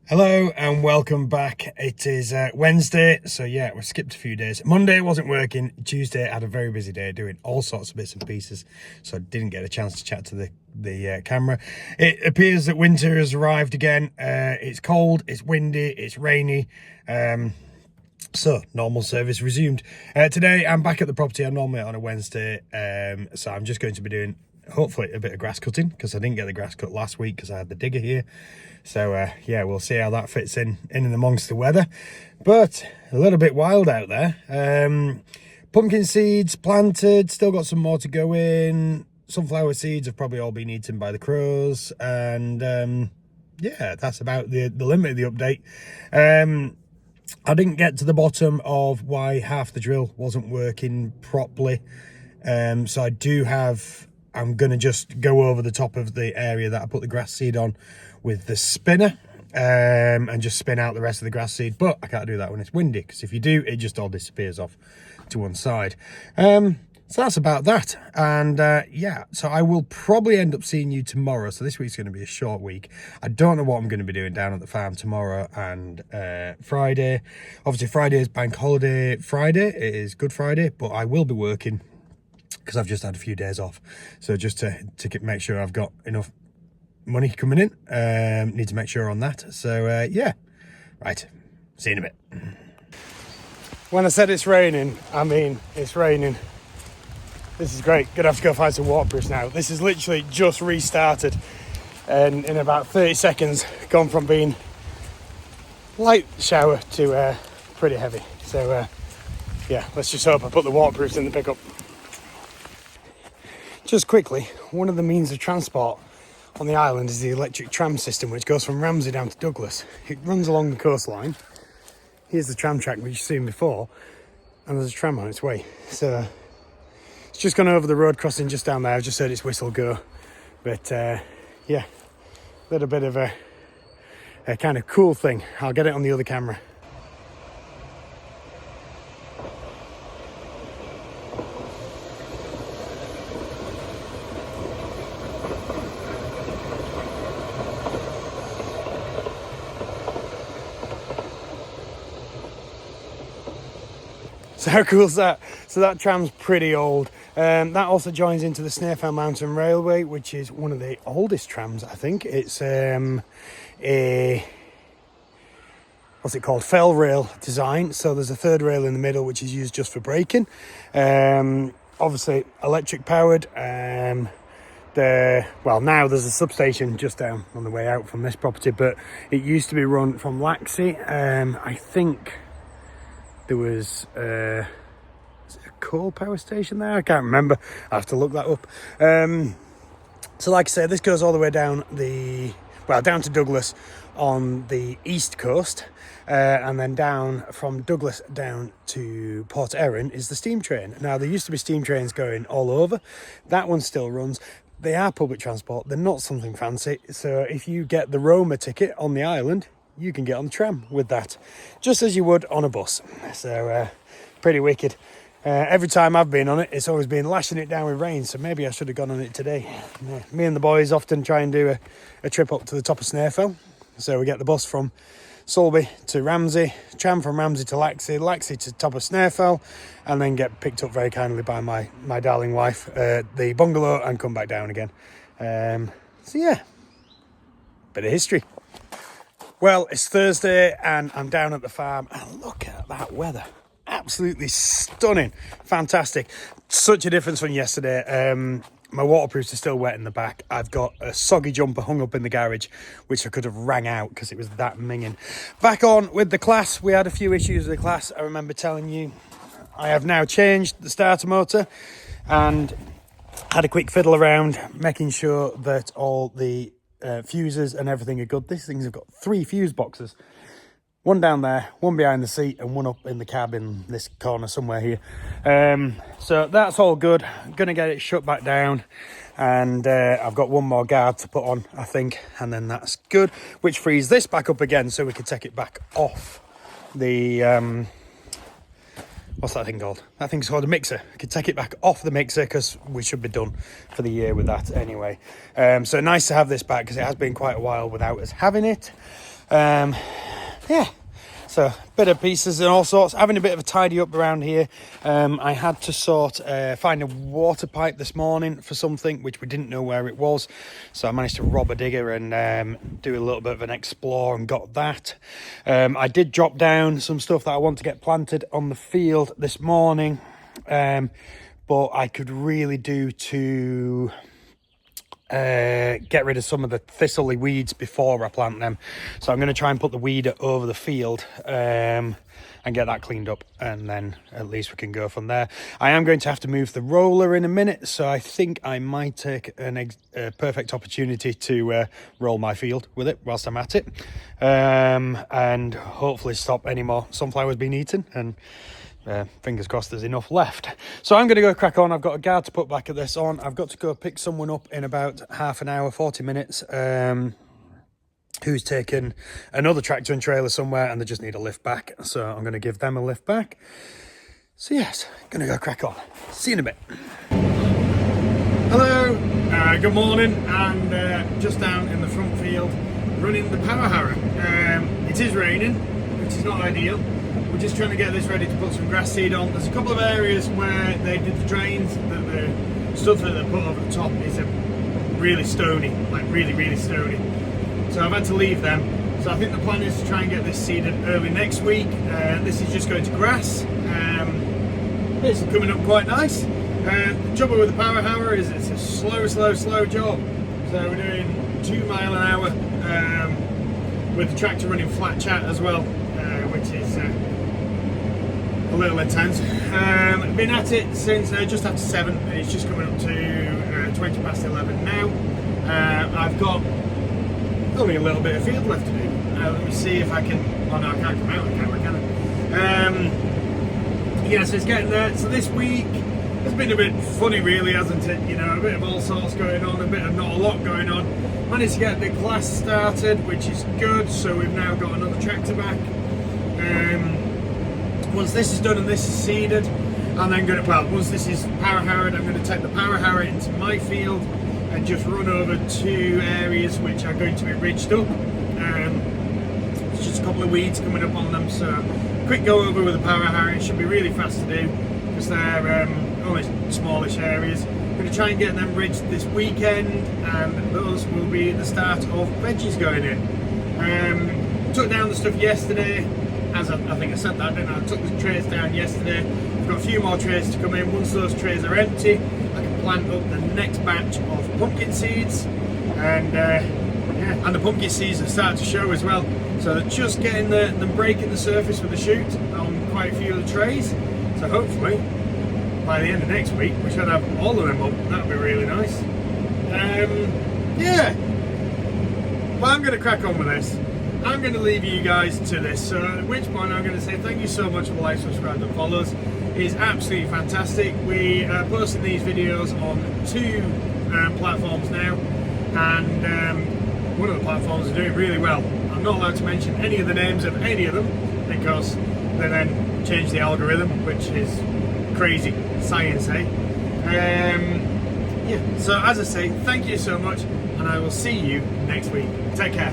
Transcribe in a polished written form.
Hello and welcome back. It is Wednesday, so yeah, we skipped a few days. Monday wasn't working. Tuesday I had a very busy day doing all sorts of bits and pieces, so I didn't get a chance to chat to the camera. It appears that winter has arrived again. It's cold, it's windy, it's rainy. So normal service resumed. Today I'm back at the property. I'm normally on a Wednesday, so I'm just going to be doing hopefully a bit of grass cutting because I didn't get the grass cut last week because I had the digger here. So yeah, we'll see how that fits in and amongst the weather. But a little bit wild out there. Pumpkin seeds planted, still got some more to go in. Sunflower seeds have probably all been eaten by the crows. And yeah, that's about the limit of the update. I didn't get to the bottom of why half the drill wasn't working properly. So I do have, I'm going to just go over the top of the area that I put the grass seed on with the spinner and just spin out the rest of the grass seed. But I can't do that when it's windy, because if you do, it just all disappears off to one side. So that's about that. And yeah, so I will probably end up seeing you tomorrow. So this week's going to be a short week. I don't know what I'm going to be doing down at the farm tomorrow and Friday. Obviously Friday is bank holiday Friday. It is Good Friday, but I will be working because I've just had a few days off. So just to make sure I've got enough money coming in, need to make sure on that. So yeah, right, see you in a bit. When I said it's raining, I mean it's raining. This is great. Gonna have to go find some waterproofs now. This is literally just restarted, and in about 30 seconds gone from being light shower to pretty heavy. So yeah, let's just hope I put the waterproofs in the pickup. Just quickly, one of the means of transport on the island is the electric tram system, which goes from Ramsey down to Douglas. It runs along the coastline. Here's the tram track which you've seen before, and there's a tram on its way. So it's just gone over the road crossing just down there. I've just heard its whistle go. But yeah, a little bit of a kind of cool thing. I'll get it on the other camera. So how cool is that? So that tram's pretty old. That also joins into the Snaefell Mountain Railway, which is one of the oldest trams, I think. It's a, what's it called? Fell rail design. So there's a third rail in the middle, which is used just for braking. Obviously electric powered. Well, now there's a substation just down on the way out from this property, but it used to be run from Laxey. I think there was a coal power station there. I can't remember. I have to look that up. So like I say, this goes all the way down down to Douglas on the east coast, and then down from Douglas down to Port Erin is the steam train. Now there used to be steam trains going all over. That one still runs. They are public transport. They're not something fancy. So if you get the Roma ticket on the island, you can get on the tram with that, just as you would on a bus. So pretty wicked. Every time I've been on it, it's always been lashing it down with rain, so maybe I should have gone on it today. Me and the boys often try and do a trip up to the top of Snaefell. So we get the bus from Sulby to Ramsey, tram from Ramsey to Laxey, Laxey to top of Snaefell, and then get picked up very kindly by my darling wife at the bungalow and come back down again. So yeah, bit of history. Well, it's Thursday and I'm down at the farm, and look at that weather. Absolutely stunning. Fantastic. Such a difference from yesterday. My waterproofs are still wet in the back. I've got a soggy jumper hung up in the garage, which I could have rang out because it was that minging. Back on with the class. We had a few issues with the class. I remember telling you I have now changed the starter motor and had a quick fiddle around, making sure that all the fuses and everything are good. These things have got 3 fuse boxes, one down there, one behind the seat, and one up in the cab in this corner somewhere here. So that's all good. I'm gonna get it shut back down, and I've got one more guard to put on, I think, and then that's good, which frees this back up again so we can take it back off the what's that thing called? That thing's called a mixer. I could take it back off the mixer because we should be done for the year with that anyway. So nice to have this back because it has been quite a while without us having it. Yeah, so bit of pieces and all sorts. Having a bit of a tidy up around here. I had to find a water pipe this morning for something which we didn't know where it was, so I managed to rob a digger and do a little bit of an explore and got that. I did drop down some stuff that I want to get planted on the field this morning, but I could really do to get rid of some of the thistly weeds before I plant them. So I'm going to try and put the weeder over the field and get that cleaned up, and then at least we can go from there. I am going to have to move the roller in a minute, so I think I might take a perfect opportunity to roll my field with it whilst I'm at it, and hopefully stop any more sunflowers being eaten, and fingers crossed there's enough left. So I'm going to go crack on. I've got a guard to put back at this on. I've got to go pick someone up in about half an hour, 40 minutes, who's taken another tractor and trailer somewhere and they just need a lift back. So I'm going to give them a lift back. So yes, going to go crack on. See you in a bit. Hello, good morning, and just down in the front field running the power harrow. It is raining, which is not ideal. We're just trying to get this ready to put some grass seed on. There's a couple of areas where they did the drains, that the stuff that they put over the top is really stony, like really stony. So I've had to leave them. So I think the plan is to try and get this seeded early next week. This is just going to grass. It's coming up quite nice. The trouble with the power harrow is it's a slow job. So we're doing 2 mile an hour with the tractor running flat chat as well, which is a little intense. Been at it since just after 7. It's just coming up to 20 past 11 now. I've got only a little bit of field left to do. Let me see if I can. Oh no, I can't come out on camera, can I? Yeah, so it's getting there. So this week it's been a bit funny, really, hasn't it? You know, a bit of all sorts going on, a bit of not a lot going on. Managed to get the glass started, which is good. So we've now got another tractor back. Once this is done and this is seeded, I'm then going to, once this is power harrowed, I'm going to take the power harrow into my field and just run over 2 areas which are going to be ridged up. There's just a couple of weeds coming up on them, so quick go over with the power harrow. It should be really fast to do because they're only smallish areas. I'm going to try and get them ridged this weekend, and those will be the start of veggies going in. Took down the stuff yesterday. As I think I said that, didn't I? I took the trays down yesterday. I've got a few more trays to come in. Once those trays are empty, I can plant up the next batch of pumpkin seeds, and and the pumpkin seeds have started to show as well. So they're just getting them breaking the surface with the shoot on quite a few of the trays. So hopefully by the end of next week we should have all of them up. That would be really nice. Yeah. Well, I'm going to crack on with this. I'm going to leave you guys to this, so at which point I'm going to say thank you so much for the like, subscribe and follows. It's absolutely fantastic. We are posting these videos on 2 platforms now, and one of the platforms is doing really well. I'm not allowed to mention any of the names of any of them because they then change the algorithm, which is crazy science, eh? Yeah, so as I say, thank you so much, and I will see you next week. Take care.